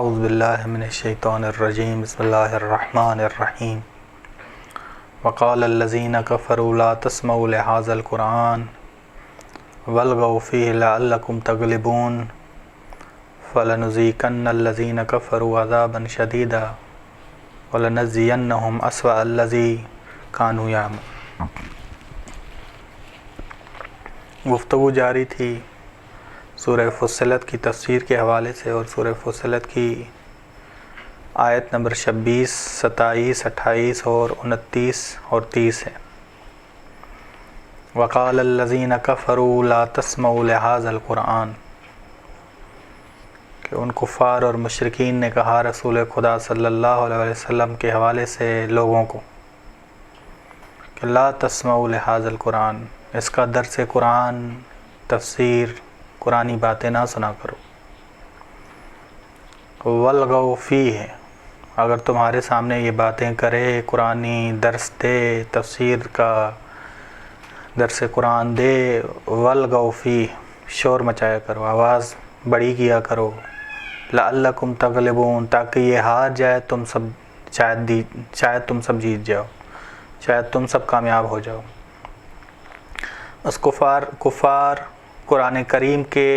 اعوذ باللہ من الشیطان الرجیم بسم اللہ الرحمن الرحیم وقال الذین کفروا لا تسمعوا لهذا القرآن والغوا فیہ لعلکم تغلبون فلنذیقن الذین کفروا عذابا شدیدا ولنجزینہم اسوأ الذی کانوا یعملون۔ گفتگو جاری تھی سورہ فصلت کی تفسیر کے حوالے سے، اور سورہ فصلت کی آیت نمبر 26، 27، 28 اور 29 اور 30 ہے۔ وقال الذین کفروا لا تسمعوا لهذا القرآن، کہ ان کفار اور مشرکین نے کہا رسول خدا صلی اللہ علیہ وسلم کے حوالے سے لوگوں کو کہ لا تسمعوا لهذا القرآن، اس کا درس قرآن، تفسیر، قرآنی باتیں نہ سنا کرو۔ والغوا فیہ، اگر تمہارے سامنے یہ باتیں کرے، قرآنی درس دے، تفسیر کا درس قرآن دے، والغوا فیہ، شور مچایا کرو، آواز بڑی کیا کرو، لعلکم تغلبون، تاکہ یہ ہار جائے، تم سب شاید تم سب جیت جاؤ، شاید تم سب کامیاب ہو جاؤ۔ اس کفار قرآن کریم کے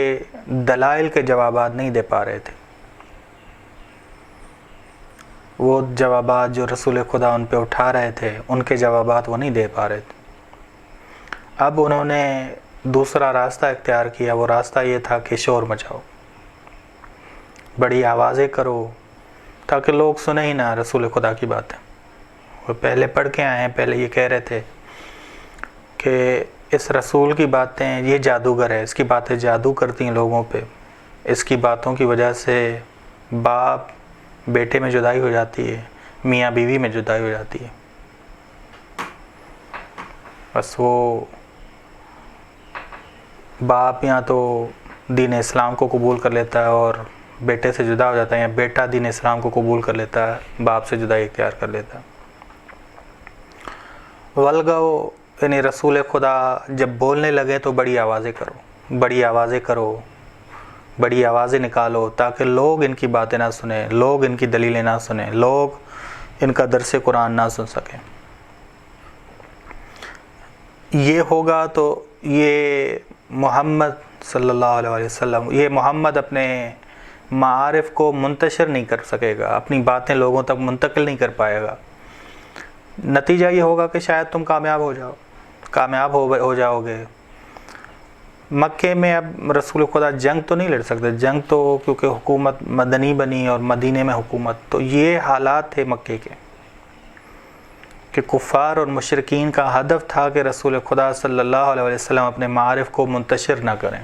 دلائل کے جوابات نہیں دے پا رہے تھے، وہ جوابات جو رسول خدا ان پہ اٹھا رہے تھے ان کے جوابات وہ نہیں دے پا رہے تھے۔ اب انہوں نے دوسرا راستہ اختیار کیا، وہ راستہ یہ تھا کہ شور مچاؤ، بڑی آوازیں کرو، تاکہ لوگ سنیں ہی نہ رسول خدا کی باتیں۔ وہ پہلے پڑھ کے آئے ہیں، پہلے یہ کہہ رہے تھے کہ اس رسول کی باتیں، یہ جادوگر ہے، اس کی باتیں جادو کرتی ہیں لوگوں پہ، اس کی باتوں کی وجہ سے باپ بیٹے میں جدائی ہو جاتی ہے، میاں بیوی میں جدائی ہو جاتی ہے۔ بس وہ باپ یا تو دین اسلام کو قبول کر لیتا ہے اور بیٹے سے جدا ہو جاتا ہے، یا بیٹا دین اسلام کو قبول کر لیتا ہے، باپ سے جدائی اختیار کر لیتا ہے۔ والغوا، یعنی رسول خدا جب بولنے لگے تو بڑی آوازیں کرو، بڑی آوازیں کرو، بڑی آوازیں نکالو، تاکہ لوگ ان کی باتیں نہ سنیں، لوگ ان کی دلیلیں نہ سنیں، لوگ ان کا درس قرآن نہ سن سکیں۔ یہ ہوگا تو یہ محمد صلی اللہ علیہ وسلم، یہ محمد اپنے معارف کو منتشر نہیں کر سکے گا، اپنی باتیں لوگوں تک منتقل نہیں کر پائے گا۔ نتیجہ یہ ہوگا کہ شاید تم کامیاب ہو جاؤ گے۔ مکے میں اب رسول خدا جنگ تو نہیں لڑ سکتے، جنگ تو کیونکہ حکومت مدنی بنی اور مدینے میں حکومت، تو یہ حالات تھے مکے کے کہ کفار اور مشرکین کا ہدف تھا کہ رسول خدا صلی اللہ علیہ وسلم اپنے معارف کو منتشر نہ کریں۔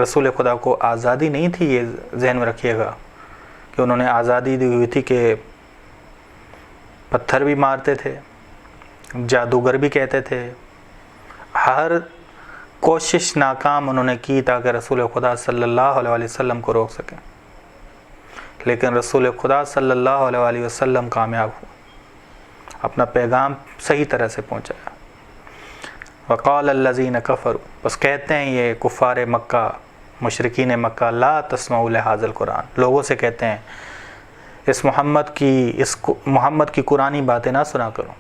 رسول خدا کو آزادی نہیں تھی، یہ ذہن میں رکھیے گا کہ انہوں نے آزادی دی ہوئی تھی کہ پتھر بھی مارتے تھے، جادوگر بھی کہتے تھے، ہر کوشش ناکام انہوں نے کی تاکہ رسول خدا صلی اللہ علیہ وسلم کو روک سکیں، لیکن رسول خدا صلی اللہ علیہ وسلم کامیاب ہوئے، اپنا پیغام صحیح طرح سے پہنچایا۔ وقال الذین کفروا، بس کہتے ہیں یہ کفار مکہ، مشرکین مکہ، لا تسمعوا لهذا القرآن، لوگوں سے کہتے ہیں اس محمد کی قرآنی باتیں نہ سنا کرو،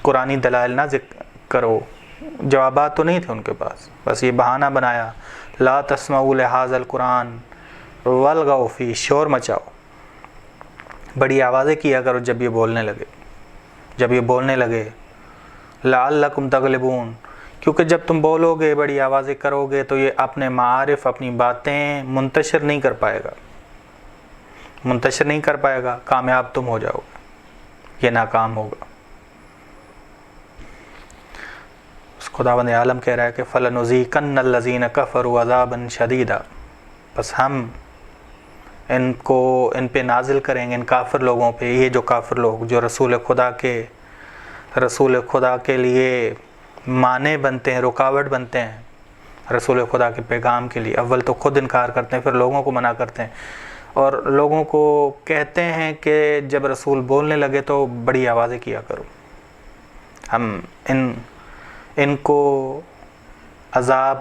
قرآنی دلائل نہ ذکر کرو۔ جوابات تو نہیں تھے ان کے پاس، بس یہ بہانہ بنایا، لا تسمعوا لهذا القرآن والغوا فیہ، شور مچاؤ، بڑی آوازیں کیا کرو جب یہ بولنے لگے، لعلکم تغلبون، کیونکہ جب تم بولو گے، بڑی آوازیں کرو گے تو یہ اپنے معارف، اپنی باتیں منتشر نہیں کر پائے گا، کامیاب تم ہو جاؤ گے، یہ ناکام ہوگا۔ خداوند عالم کہہ رہا ہے کہ فَلَنُذِيقَنَّ الَّذِينَ كَفَرُوا عَذَابًا شَدِيدًا، بس ہم ان پہ نازل کریں گے، ان کافر لوگوں پہ، یہ جو کافر لوگ جو رسول خدا کے لیے مانع بنتے ہیں، رکاوٹ بنتے ہیں رسول خدا کے پیغام کے لیے، اول تو خود انکار کرتے ہیں، پھر لوگوں کو منع کرتے ہیں، اور لوگوں کو کہتے ہیں کہ جب رسول بولنے لگے تو بڑی آوازیں کیا کرو، ہم ان کو عذاب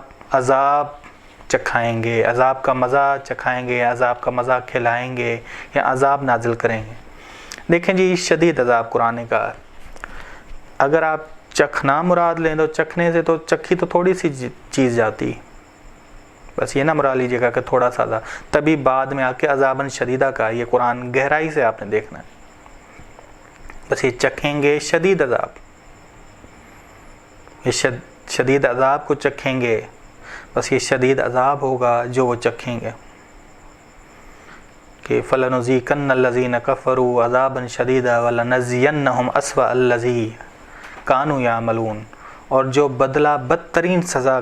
چکھائیں گے، عذاب کا مزہ چکھائیں گے، عذاب کا مزہ کھلائیں گے یا عذاب نازل کریں گے۔ دیکھیں جی شدید عذاب قرآن کا، اگر آپ چکھنا مراد لیں تو چکھنے سے تو چکھی تو تھوڑی سی چیز جاتی، بس یہ نہ مراد لیجیے گا کہ تھوڑا سا تھا، تبھی بعد میں آ کے عذاباً شدیدہ کا، یہ قرآن گہرائی سے آپ نے دیکھنا ہے۔ بس یہ چکھیں گے شدید عذاب، یہ شدید عذاب کو چکھیں گے، بس یہ شدید عذاب ہوگا جو وہ چکھیں گے کہ فَلَنُذِيقَنَّ الَّذِينَ كَفَرُوا عَذَابًا شَدِيدًا وَلَنَجْزِيَنَّهُمْ أَسْوَأَ الَّذِي كَانُوا يَعْمَلُونَ، اور جو بدلہ بدترین سزا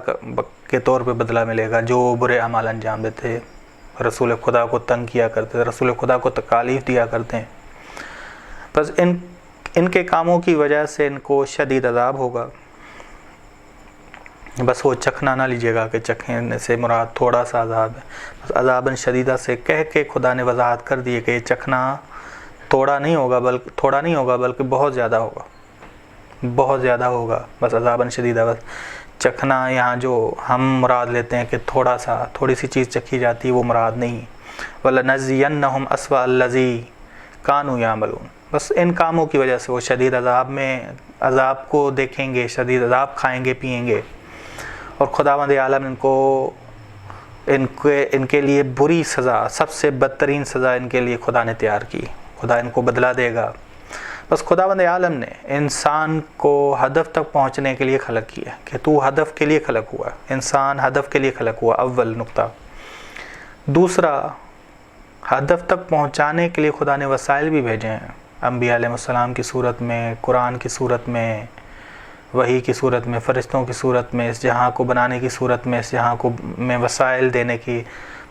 کے طور پہ بدلہ ملے گا جو برے اعمال انجام دیتے، رسول خدا کو تنگ کیا کرتے تھے، رسول خدا کو تکالیف دیا کرتے ہیں، بس ان کے کاموں کی وجہ سے ان کو شدید عذاب ہوگا۔ بس وہ چکھنا نہ لیجیے گا کہ چکھنے سے مراد تھوڑا سا عذاب ہے، بس عذاباً شدیدہ سے کہہ کے خدا نے وضاحت کر دی ہے کہ یہ چکھنا تھوڑا نہیں ہوگا بلکہ بہت زیادہ ہوگا، بہت زیادہ ہوگا، بس عذاباً شدیدہ۔ بس چکھنا یہاں جو ہم مراد لیتے ہیں کہ تھوڑی سی چیز چکھی جاتی ہے، وہ مراد نہیں۔ وَلَنَجْزِيَنَّهُمْ أَسْوَأَ الَّذِي كَانُوا يَعْمَلُونَ، بس ان کاموں کی وجہ سے وہ شدید عذاب میں عذاب کو دیکھیں گے، شدید عذاب کھائیں گے پئیں گے، اور خداوند عالم ان کے لیے بری سزا، سب سے بدترین سزا ان کے لیے خدا نے تیار کی، خدا ان کو بدلہ دے گا۔ بس خداوند عالم نے انسان کو ہدف تک پہنچنے کے لیے خلق کیا کہ تو ہدف کے لیے خلق ہوا، انسان ہدف کے لیے خلق ہوا، اول نقطہ۔ دوسرا، ہدف تک پہنچانے کے لیے خدا نے وسائل بھی بھیجے ہیں، انبیاء علیہ السلام کی صورت میں، قرآن کی صورت میں، وحی کی صورت میں، فرشتوں کی صورت میں، اس جہاں کو بنانے کی صورت میں، اس جہاں کو میں وسائل دینے کی،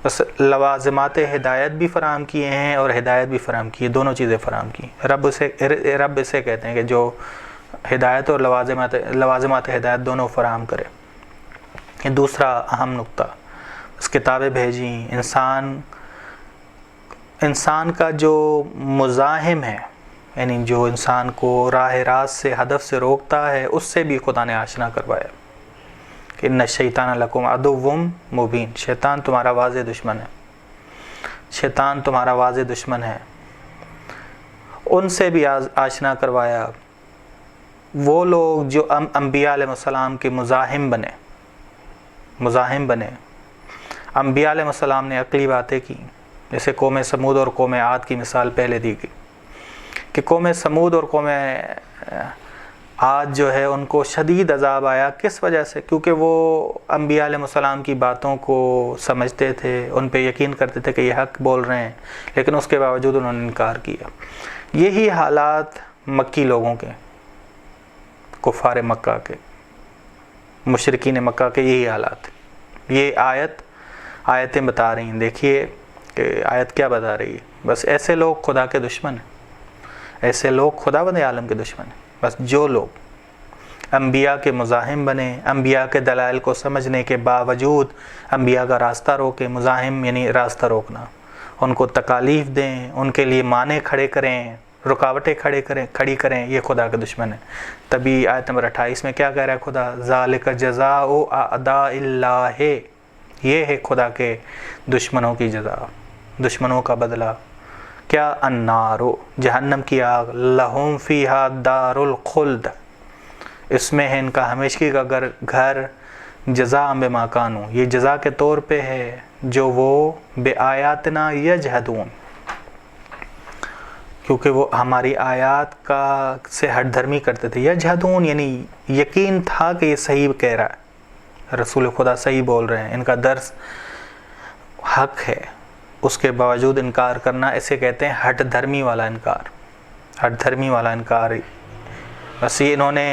بس لوازمات ہدایت بھی فراہم کیے ہیں اور ہدایت بھی فراہم کی ہے، دونوں چیزیں فراہم کی۔ رب اسے کہتے ہیں کہ جو ہدایت اور لوازمات ہدایت دونوں فراہم کرے۔ یہ دوسرا اہم نقطہ، اس کتابیں بھیجیں، انسان کا جو مزاحم ہے، یعنی جو انسان کو راہ راست سے، ہدف سے روکتا ہے، اس سے بھی خدا نے آشنا کروایا کہ ان الشیطان لکم عدو مبین، شیطان تمہارا واضح دشمن ہے، شیطان تمہارا واضح دشمن ہے، ان سے بھی آشنا کروایا۔ وہ لوگ جو انبیاء علیہ السلام کے مزاحم بنے، انبیاء علیہ السلام نے عقلی باتیں کی، جیسے قوم سمود اور قوم عاد کی مثال پہلے دی گئی کہ قوم سمود اور قوم عاد جو ہے ان کو شدید عذاب آیا، کس وجہ سے؟ کیونکہ وہ انبیاء علیہ السلام کی باتوں کو سمجھتے تھے، ان پہ یقین کرتے تھے کہ یہ حق بول رہے ہیں، لیکن اس کے باوجود انہوں نے انکار کیا۔ یہی حالات مکی لوگوں کے، کفار مکہ کے، مشرکین مکہ کے، یہی حالات۔ یہ آیتیں بتا رہی ہیں، دیکھیے کہ آیت کیا بتا رہی ہے۔ بس ایسے لوگ خدا کے دشمن ہیں، ایسے لوگ خداوند عالم کے دشمن ہیں۔ بس جو لوگ انبیاء کے مزاحم بنے، انبیاء کے دلائل کو سمجھنے کے باوجود انبیاء کا راستہ روکیں، مزاحم یعنی راستہ روکنا، ان کو تکالیف دیں، ان کے لیے معنی کھڑے کریں، رکاوٹیں کھڑی کریں، یہ خدا کے دشمن ہیں۔ تبھی آیت نمبر 28 میں کیا کہہ رہا ہے خدا؟ ذالک جزاء اعداء اللہ، یہ ہے خدا کے دشمنوں کی جزا، دشمنوں کا بدلہ۔ کیا؟ النار، جہنم کی آگ، لہم فیہا دار الخلد، اس میں ہے ان کا ہمیشگی کا گھر، جزاء بما کانوا، یہ جزا کے طور پہ ہے جو وہ بے آیاتنا یجحدون، کیونکہ وہ ہماری آیات سے ہٹ دھرمی کرتے تھے۔ یجحدون یعنی یقین تھا کہ یہ صحیح کہہ رہا ہے، رسول خدا صحیح بول رہے ہیں، ان کا درس حق ہے، اس کے باوجود انکار کرنا، اسے کہتے ہیں ہٹ دھرمی والا انکار، ہٹ دھرمی والا انکار۔ بس یہ انہوں نے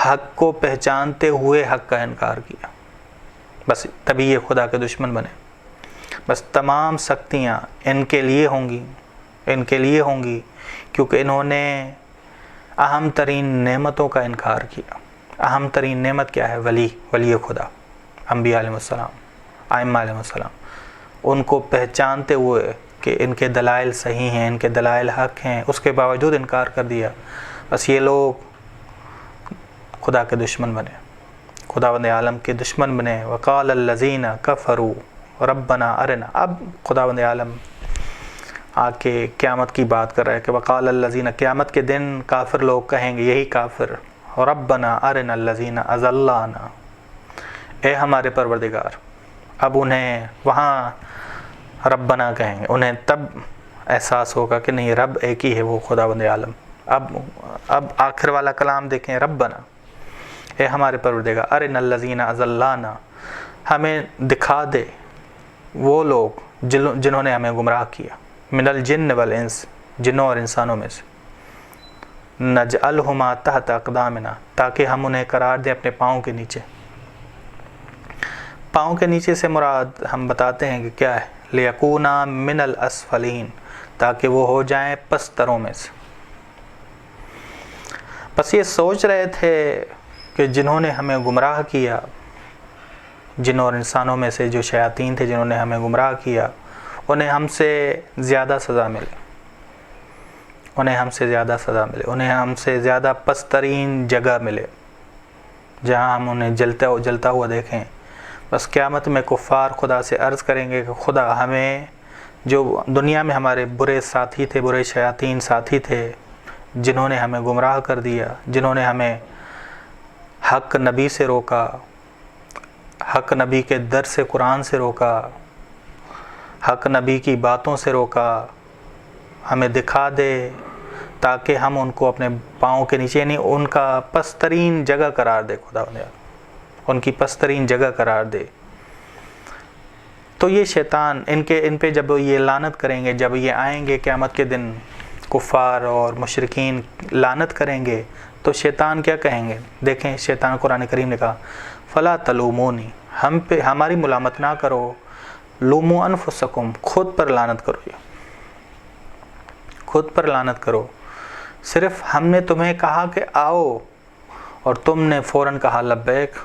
حق کو پہچانتے ہوئے حق کا انکار کیا، بس تبھی یہ خدا کے دشمن بنے۔ بس تمام سختیاں ان کے لیے ہوں گی کیونکہ انہوں نے اہم ترین نعمتوں کا انکار کیا۔ اہم ترین نعمت کیا ہے؟ ولی خدا، انبیاء علیہ السلام، ائمہ علیہ السلام، ان کو پہچانتے ہوئے کہ ان کے دلائل صحیح ہیں، ان کے دلائل حق ہیں، اس کے باوجود انکار کر دیا۔ بس یہ لوگ خدا کے دشمن بنے، خداوند عالم کے دشمن بنے. وقال الذین کفروا ربنا ارنا. اب خداوند عالم آ کے قیامت کی بات کر رہا ہے کہ وقال الذین، قیامت کے دن کافر لوگ کہیں گے، یہی کافر، ربنا ارنا الذین اضلانا، اے ہمارے پروردگار. اب انہیں وہاں ربنا کہیں گے، انہیں تب احساس ہوگا کہ نہیں، رب ایک ہی ہے، وہ خداوند عالم. اب آخر والا کلام دیکھیں، ربنا، اے ہمارے پروردگار، ارنا الذین اضلانا، ہمیں دکھا دے وہ لوگ جنہوں نے ہمیں گمراہ کیا، من الجن والانس، جنوں اور انسانوں میں سے، نجعلہما تحت اقدامنا، تاکہ ہم انہیں قرار دیں اپنے پاؤں کے نیچے. پاؤں کے نیچے سے مراد ہم بتاتے ہیں کہ کیا ہے، لیکونا من الاسفلین، تاکہ وہ ہو جائیں پستروں میں سے. بس یہ سوچ رہے تھے کہ جنہوں نے ہمیں گمراہ کیا، جنوں اور انسانوں میں سے جو شیاطین تھے جنہوں نے ہمیں گمراہ کیا، انہیں ہم سے زیادہ سزا ملے، انہیں ہم سے زیادہ سزا ملے، انہیں ہم سے زیادہ پسترین جگہ ملے جہاں ہم انہیں جلتا ہوا دیکھیں. بس قیامت میں کفار خدا سے عرض کریں گے کہ خدا، ہمیں جو دنیا میں ہمارے برے ساتھی تھے، برے شیاطین ساتھی تھے، جنہوں نے ہمیں گمراہ کر دیا، جنہوں نے ہمیں حق نبی سے روکا، حق نبی کے در سے قرآن سے روکا، حق نبی کی باتوں سے روکا، ہمیں دکھا دے تاکہ ہم ان کو اپنے پاؤں کے نیچے، یعنی ان کا پسترین جگہ قرار دے، خدا ان کی پسترین جگہ قرار دے. تو یہ شیطان ان پہ جب یہ لعنت کریں گے، جب یہ آئیں گے قیامت کے دن، کفار اور مشرکین لعنت کریں گے، تو شیطان کیا کہیں گے؟ دیکھیں شیطان، قرآن کریم نے کہا فلا تلومونی، ہم پہ ہماری ملامت نہ کرو، لوموا انفسکم، خود پر لعنت کرو، یہ خود پر لعنت کرو. صرف ہم نے تمہیں کہا کہ آؤ اور تم نے فوراً کہا لبیک.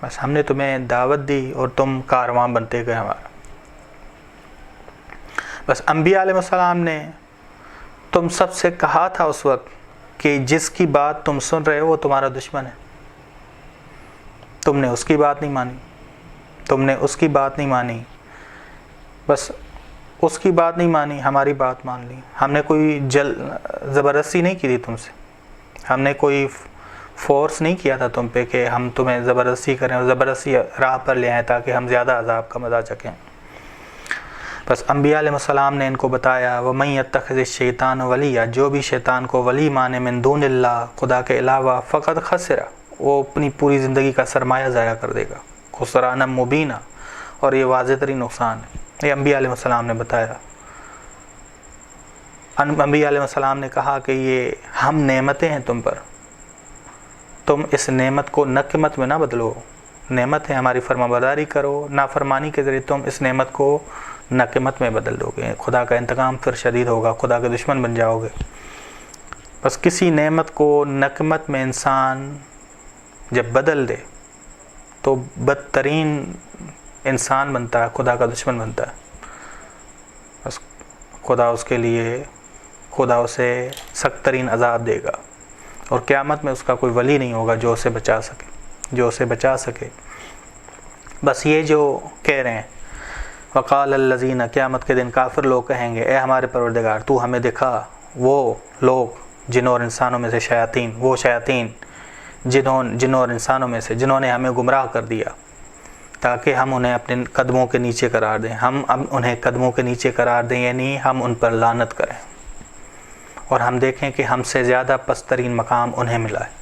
بس ہم نے تمہیں دعوت دی اور تم کارواں بنتے گئے ہمارا. بس انبیاء علیہ السلام نے تم سب سے کہا تھا اس وقت کہ جس کی بات تم سن رہے ہو وہ تمہارا دشمن ہے. تم نے اس کی بات نہیں مانی، تم نے اس کی بات نہیں مانی. بس اس کی بات نہیں مانی، ہماری بات مان لی. ہم نے کوئی زبردستی نہیں کی تھی تم سے، ہم نے کوئی فورس نہیں کیا تھا تم پہ کہ ہم تمہیں زبردستی کریں اور زبردستی راہ پر لے آئیں تاکہ ہم زیادہ عذاب کا مزہ چکیں. بس انبیاء علیہ السلام نے ان کو بتایا وَمَن يَتَّخِذِ الشَّيْطَانَ وَلِيًّا، جو بھی شیطان کو ولی مانے من دون اللہ، خدا کے علاوہ، فقط خسرہ، وہ اپنی پوری زندگی کا سرمایہ ضائع کر دے گا، خسرانًا مبینہ، اور یہ واضح ترین نقصان ہے. یہ انبیاء علیہ السلام نے بتایا. انبیاء علیہ السلام نے کہا کہ یہ ہم نعمتیں ہیں تم پر، تم اس نعمت کو نقمت میں نہ بدلو. نعمت ہے ہماری، فرمانبرداری کرو، نافرمانی کے ذریعے تم اس نعمت کو نقمت میں بدل دو گے. خدا کا انتقام پھر شدید ہوگا، خدا کے دشمن بن جاؤ گے. بس کسی نعمت کو نقمت میں انسان جب بدل دے تو بدترین انسان بنتا ہے، خدا کا دشمن بنتا ہے. بس خدا اسے سخت ترین عذاب دے گا، اور قیامت میں اس کا کوئی ولی نہیں ہوگا جو اسے بچا سکے. بس یہ جو کہہ رہے ہیں وقال الذین، قیامت کے دن کافر لوگ کہیں گے اے ہمارے پروردگار تو ہمیں دکھا وہ لوگ جنوں اور انسانوں میں سے شیاطین، وہ شیاطین جنوں اور انسانوں میں سے جنہوں نے ہمیں گمراہ کر دیا، تاکہ ہم انہیں اپنے قدموں کے نیچے قرار دیں. ہم انہیں قدموں کے نیچے قرار دیں، یعنی ہم ان پر لعنت کریں اور ہم دیکھیں کہ ہم سے زیادہ پسترین مقام انہیں ملا ہے.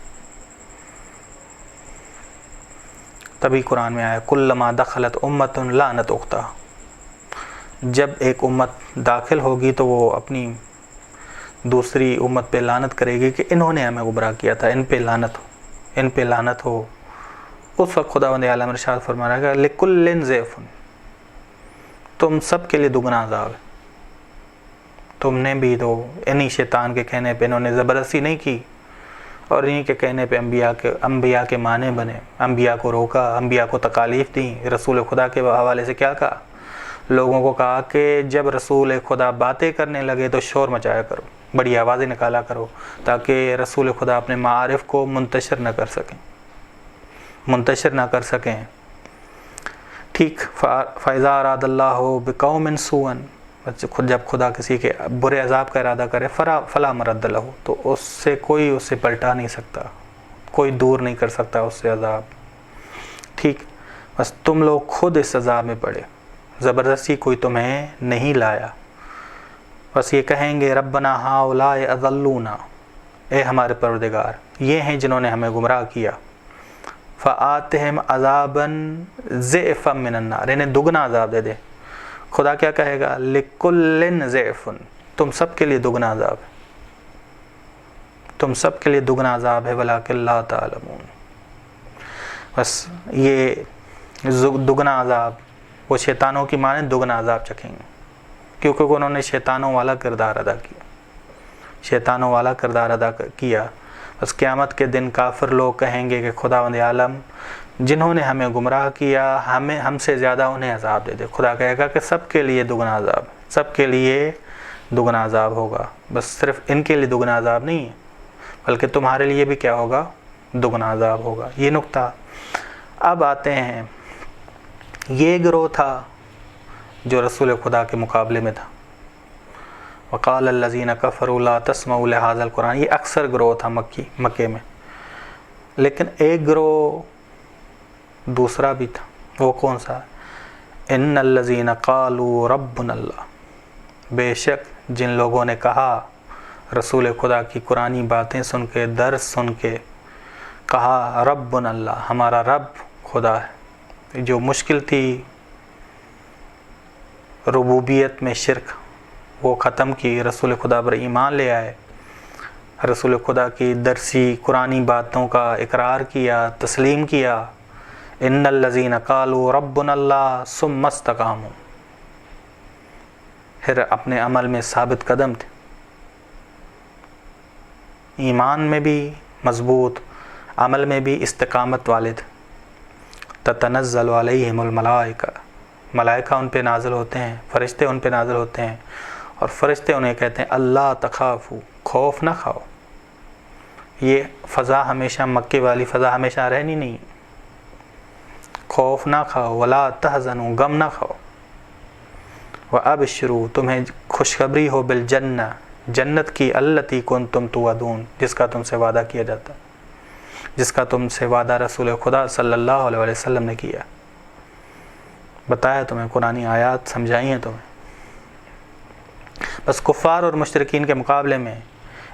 تبھی قرآن میں آیا کلما دخلت امت لعنت اختہا، جب ایک امت داخل ہوگی تو وہ اپنی دوسری امت پہ لعنت کرے گی کہ انہوں نے ہمیں گمراہ کیا تھا، ان پہ لعنت ہو. اس وقت خداوند عالم ارشاد فرما رہا ہے کہ لکل ضیف، تم سب کے لیے دگنا عذاب ہے. تم نے بھی تو انہی شیطان کے کہنے پہ، انہوں نے زبردستی نہیں کی اور انہی کے کہنے پہ انبیاء کے معنی بنے، انبیاء کو روکا، انبیاء کو تکالیف دیں. رسول خدا کے حوالے سے کیا کہا؟ لوگوں کو کہا کہ جب رسول خدا باتیں کرنے لگے تو شور مچایا کرو، بڑی آوازیں نکالا کرو تاکہ رسول خدا اپنے معارف کو منتشر نہ کر سکیں. ٹھیک. فَإِذَا أَرَادَ اللَّهُ بِقَوْمٍ سُوءًا، جب خدا کسی کے برے عذاب کا ارادہ کرے فَلَا مَرَدَّ لَهُ، تو اس سے کوئی اسے پلٹا نہیں سکتا، کوئی دور نہیں کر سکتا اس سے عذاب. ٹھیک. بس تم لوگ خود اس عذاب میں پڑے، زبردستی کوئی تمہیں نہیں لایا. بس یہ کہیں گے ربنا ہؤلاء اضلونا، اے ہمارے پروردگار یہ ہیں جنہوں نے ہمیں گمراہ کیا. فآتہم عذابا ضعفا من النار، انہیں دگنا عذاب دے دے. خدا کیا کہے گا؟ لکل ضعف، تم سب کے لیے دگنا عذاب ہے، تم سب کے لیے دگنا عذاب ہے، ولکن لا تعلمون. بس یہ دگنا عذاب وہ شیطانوں کی مانند دگنا عذاب چکھیں گے، کیونکہ انہوں نے شیطانوں والا کردار ادا کیا. بس قیامت کے دن کافر لوگ کہیں گے کہ خداوند عالم جنہوں نے ہمیں گمراہ کیا ہم سے زیادہ انہیں عذاب دے دے. خدا کہے گا کہ سب کے لیے دگنا عذاب، سب کے لیے دگنا عذاب ہوگا. بس صرف ان کے لیے دگنا عذاب نہیں ہے بلکہ تمہارے لیے بھی کیا ہوگا؟ دگنا عذاب ہوگا. یہ نقطہ. اب آتے ہیں، یہ گروہ تھا جو رسول خدا کے مقابلے میں تھا. وقال الذین کفروا لا تسمعوا لهذا القرآن، یہ اکثر گروہ تھا مکے میں. لیکن ایک گروہ دوسرا بھی تھا. وہ کون سا؟ ان الذین قالوا ربنا اللہ، بے شک جن لوگوں نے کہا رسول خدا کی قرآنی باتیں سن کے، درس سن کے کہا ربنا اللہ، ہمارا رب خدا ہے. جو مشکل تھی ربوبیت میں شرک، وہ ختم کی، رسول خدا پر ایمان لے آئے، رسول خدا کی درسی قرآنی باتوں کا اقرار کیا، تسلیم کیا. ان الذین قالوا ربنا اللہ ثم استقاموا، پھر اپنے عمل میں ثابت قدم تھے، ایمان میں بھی مضبوط، عمل میں بھی استقامت والے تھے. تتنزل علیہم الملائکہ، ملائکہ ان پہ نازل ہوتے ہیں، فرشتے ان پہ نازل ہوتے ہیں، اور فرشتے انہیں کہتے ہیں اللہ تخافوا، خوف نہ کھاؤ. یہ فضا ہمیشہ مکے والی فضا ہمیشہ رہنی نہیں، خوف نہ کھاؤ. ولا تحزنوا، غم نہ کھاؤ. وابشروا، تمہیں خوشخبری ہو بالجنہ، جنت کی، التی کنتم توعدون، جس کا تم سے وعدہ کیا جاتا، جس کا تم سے وعدہ رسول خدا صلی اللہ علیہ وسلم نے کیا، بتایا تمہیں، قرآنی آیات سمجھائی ہیں تمہیں. بس کفار اور مشرکین کے مقابلے میں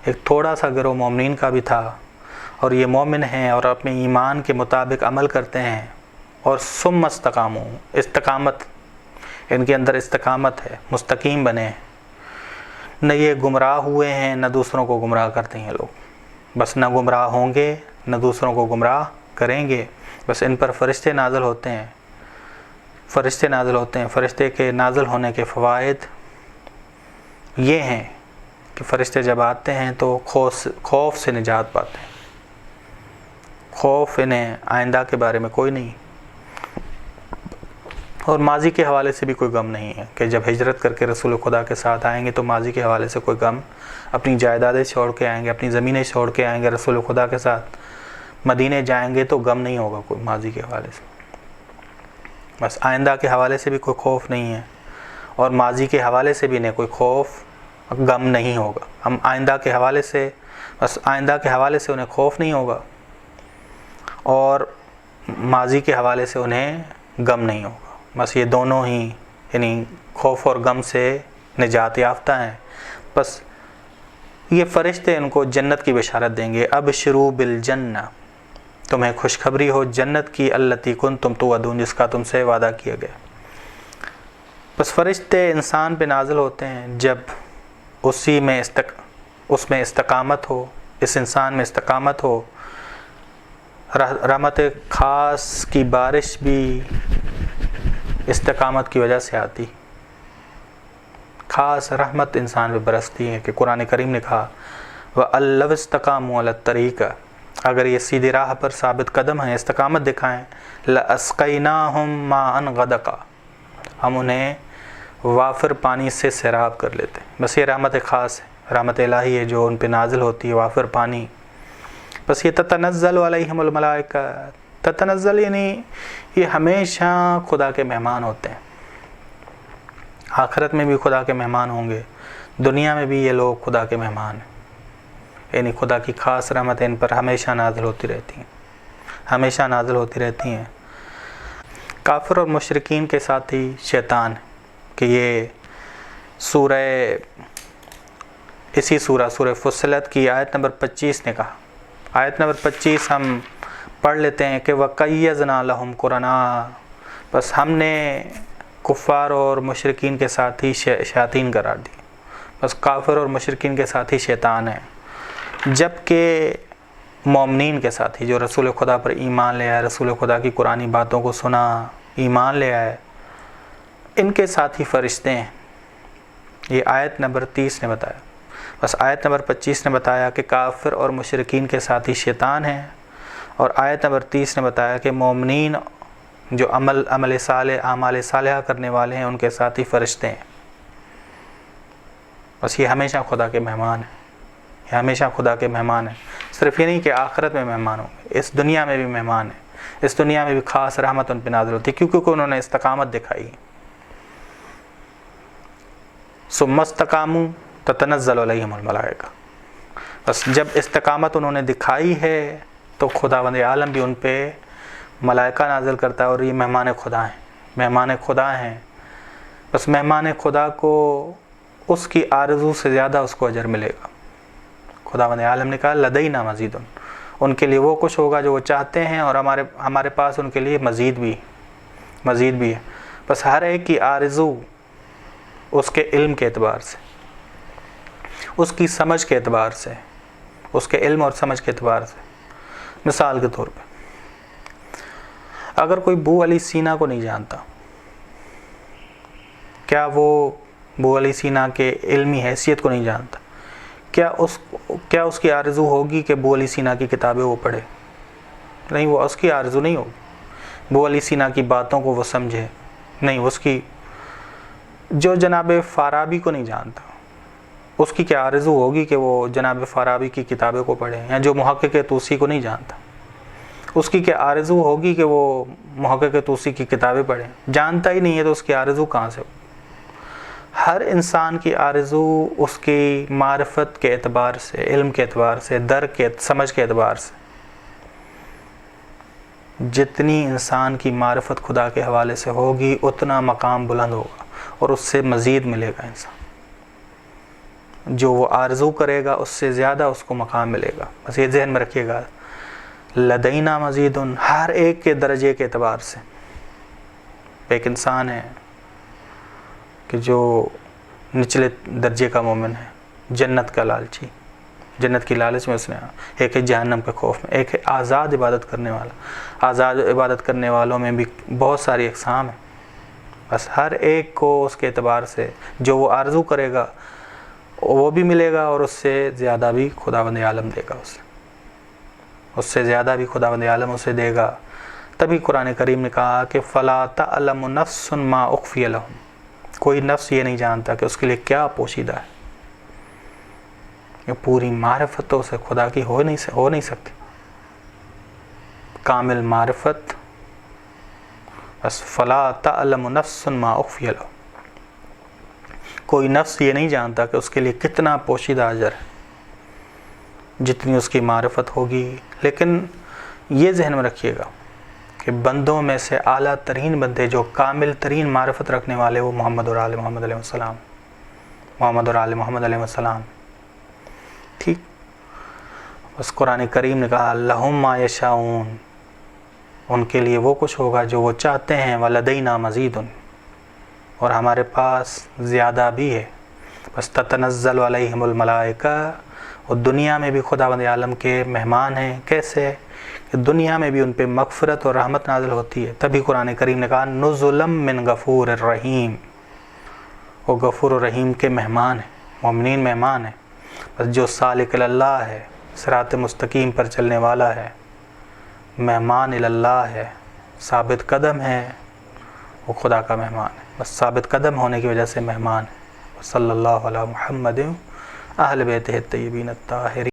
ایک تھوڑا سا گروہ مومنین کا بھی تھا، اور یہ مومن ہیں اور اپنے ایمان کے مطابق عمل کرتے ہیں، اور ثم استقاموا، استقامت ان کے اندر استقامت ہے، مستقیم بنے ہیں. نہ یہ گمراہ ہوئے ہیں نہ دوسروں کو گمراہ کرتے ہیں لوگ، بس نہ گمراہ ہوں گے نہ دوسروں کو گمراہ کریں گے. بس ان پر فرشتے نازل ہوتے ہیں، فرشتے کے نازل ہونے کے فوائد یہ ہیں کہ فرشتے جب آتے ہیں تو خوف سے نجات پاتے ہیں. خوف انہیں آئندہ کے بارے میں کوئی نہیں، اور ماضی کے حوالے سے بھی کوئی غم نہیں ہے کہ جب ہجرت کر کے رسول خدا کے ساتھ آئیں گے تو ماضی کے حوالے سے کوئی غم، اپنی جائیدادیں چھوڑ کے آئیں گے، اپنی زمینیں چھوڑ کے آئیں گے، رسول خدا کے ساتھ مدینے جائیں گے تو غم نہیں ہوگا کوئی ماضی کے حوالے سے. بس آئندہ کے حوالے سے بھی کوئی خوف نہیں ہے، اور ماضی کے حوالے سے بھی نہیں کوئی خوف غم نہیں ہوگا. ہم آئندہ کے حوالے سے، بس آئندہ کے حوالے سے انہیں خوف نہیں ہوگا، اور ماضی کے حوالے سے انہیں غم نہیں ہوگا. بس یہ دونوں ہی یعنی خوف اور غم سے نجات یافتہ ہیں. بس یہ فرشتے ان کو جنت کی بشارت دیں گے. ابشروا بالجنہ، تمہیں خوشخبری ہو جنت کی، التی کنتم توعدون، جس کا تم سے وعدہ کیا گیا. بس فرشتے انسان پہ نازل ہوتے ہیں جب اس میں استقامت ہو، اس انسان میں استقامت ہو. رحمت خاص کی بارش بھی استقامت کی وجہ سے آتی، خاص رحمت انسان پہ برستی ہے کہ قرآن کریم نے کہا وَأَلَّوْ اسْتَقَامُوا عَلَى الطَّرِيقِ، اگر یہ سیدھی راہ پر ثابت قدم ہیں، استقامت دکھائیں، لَأَسْقَيْنَاهُمْ مَاءً غَدَقًا، ہم انہیں وافر پانی سے سیراب کر لیتے. بس یہ رحمت خاص ہے، رحمت الہی ہے جو ان پہ نازل ہوتی ہے، وافر پانی. بس یہ تتنزل علیہم الملائکہ، تتنزل یعنی یہ ہمیشہ خدا کے مہمان ہوتے ہیں. آخرت میں بھی خدا کے مہمان ہوں گے، دنیا میں بھی یہ لوگ خدا کے مہمان ہیں. یعنی خدا کی خاص رحمتیں ان پر ہمیشہ نازل ہوتی رہتی ہیں، ہمیشہ نازل ہوتی رہتی ہیں. کافر اور مشرکین کے ساتھی شیطان، کہ یہ اسی سورہ فصلت کی آیت نمبر 25 نے کہا. آیت نمبر 25 ہم پڑھ لیتے ہیں کہ وَقَيَّزْنَا لَهُمْ قُرَنَا، بس ہم نے کفار اور مشرکین کے ساتھی شیاطین قرار دی. بس کافر اور مشرکین کے ساتھی شیطان ہیں، جبکہ مومنین کے ساتھی جو رسول خدا پر ایمان لے آئے، رسول خدا کی قرآنی باتوں کو سنا، ایمان لے آئے، ان کے ساتھی فرشتے ہیں. یہ آیت نمبر 30 نے بتایا. بس آیت نمبر 25 نے بتایا کہ کافر اور مشرکین کے ساتھی شیطان ہیں، اور آیت نمبر 30 نے بتایا کہ مومنین جو اعمال صالحہ کرنے والے ہیں ان کے ساتھی فرشتے ہیں. بس یہ ہمیشہ خدا کے مہمان ہیں، یہ ہمیشہ خدا کے مہمان ہیں. صرف یہ نہیں کہ آخرت میں مہمان ہوں گے، اس دنیا میں بھی مہمان ہیں. اس دنیا میں بھی خاص رحمت ان پہ نازل ہوتی ہے کیونکہ انہوں نے استقامت دکھائی. ثم استقاموا تتنزل علیہم الملائکہ، بس جب استقامت انہوں نے دکھائی ہے تو خداوند عالم بھی ان پہ ملائکہ نازل کرتا ہے، اور یہ مہمان خدا ہیں، مہمان خدا ہیں. بس مہمان خدا کو اس کی آرزو سے زیادہ اس کو اجر ملے گا. خداوند عالم نے کہا لدینا مزید، ان کے لیے وہ کچھ ہوگا جو وہ چاہتے ہیں، اور ہمارے پاس ان کے لیے مزید بھی ہے. بس ہر ایک کی آرزو اس کے علم کے اعتبار سے، اس کی سمجھ کے اعتبار سے، اس کے علم اور سمجھ کے اعتبار سے. مثال کے طور پہ اگر کوئی بو علی سینا کو نہیں جانتا، کیا وہ بو علی سینا کے علمی حیثیت کو نہیں جانتا، کیا اس کی آرزو ہوگی کہ بو علی سینا کی کتابیں وہ پڑھے؟ نہیں، وہ اس کی آرزو نہیں ہوگی. بو علی سینا کی باتوں کو وہ سمجھے نہیں. اس کی جو جناب فارابی کو نہیں جانتا، اس کی کیا آرزو ہوگی کہ وہ جناب فارابی کی کتابیں کو پڑھے؟ یا جو محقق طوسی کو نہیں جانتا، اس کی کیا آرزو ہوگی کہ وہ محقق طوسی کی کتابیں پڑھیں؟ جانتا ہی نہیں ہے تو اس کی آرزو کہاں سے ہو؟ ہر انسان کی آرزو اس کی معرفت کے اعتبار سے، علم کے اعتبار سے، درک کے سمجھ کے اعتبار سے. جتنی انسان کی معرفت خدا کے حوالے سے ہوگی اتنا مقام بلند ہوگا، اور اس سے مزید ملے گا. انسان جو وہ آرزو کرے گا اس سے زیادہ اس کو مقام ملے گا. بس یہ ذہن میں رکھیے گا، لدینا مزید، ہر ایک کے درجے کے اعتبار سے. ایک انسان ہے کہ جو نچلے درجے کا مومن ہے، جنت کا لالچی، جنت کی لالچ میں اس نے، ایک ہے جہنم کے خوف میں، ایک ہے آزاد عبادت کرنے والا. آزاد عبادت کرنے والوں میں بھی بہت ساری اقسام ہیں. بس ہر ایک کو اس کے اعتبار سے جو وہ آرزو کرے گا وہ بھی ملے گا، اور اس سے زیادہ بھی خداوند عالم دے گا. اس سے زیادہ بھی خداوند عالم اسے دے گا. تبھی قرآن کریم نے کہا کہ فَلَا تَعْلَمُ نَفْسٌ مَا أُخْفِيَ لَهُمْ، کوئی نفس یہ نہیں جانتا کہ اس کے لیے کیا پوشیدہ ہے. یہ پوری معرفت تو اسے خدا کی ہو نہیں سکتی، کامل معرفت. بس فَلَا تَعْلَمُ نَفْسٌ مَا أُخْفِيَ لَهُمْ، کوئی نفس یہ نہیں جانتا کہ اس کے لیے کتنا پوشیدہ اجر ہے، جتنی اس کی معرفت ہوگی. لیکن یہ ذہن میں رکھیے گا کہ بندوں میں سے اعلیٰ ترین بندے جو کامل ترین معرفت رکھنے والے وہ محمد اور آل محمد علیہ السلام، محمد اور آل محمد علیہ السلام. ٹھیک. بس قرآن کریم نے کہا لَهُم مَا يَشَاءُونَ، ان کے لیے وہ کچھ ہوگا جو وہ چاہتے ہیں. وَلَدَيْنَا مَزِيدٌ، اور ہمارے پاس زیادہ بھی ہے. بس تتنزل علیہم الملائکہ، اور دنیا میں بھی خداوند عالم کے مہمان ہیں. کیسے؟ کہ دنیا میں بھی ان پہ مغفرت اور رحمت نازل ہوتی ہے. تبھی قرآن کریم نے کہا نزلا من غفور الرحیم، وہ غفور الرحیم کے مہمان ہیں، مومنین مہمان ہیں. بس جو سالک اللہ ہے، صراط مستقیم پر چلنے والا ہے، مہمان اللہ ہے، ثابت قدم ہے، وہ خدا کا مہمان ہے. بس ثابت قدم ہونے کی وجہ سے مہمان ہے. صلی اللہ علی محمد اہل بیت الطیبین الطاہرین.